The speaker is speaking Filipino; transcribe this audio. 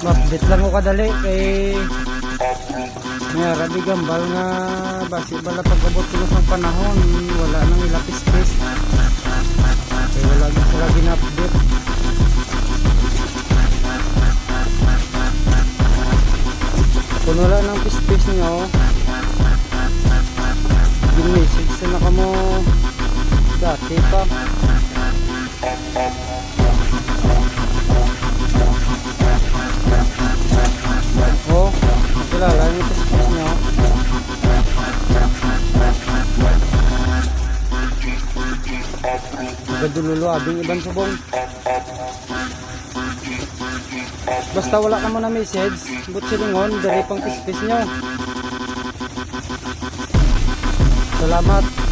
Update lang ko kadali kay nga rabi gambal nga basi bala pagabot ko sa panahon wala nang ilapis space kay wala gina-update. Kung wala nang space nyo yung message na kamo dati pa. Oh, kilala nyo sa space nyo. Magadululo abing ibang subong. Basta wala ka mo na message, but silingon, dari pang space nyo. Salamat.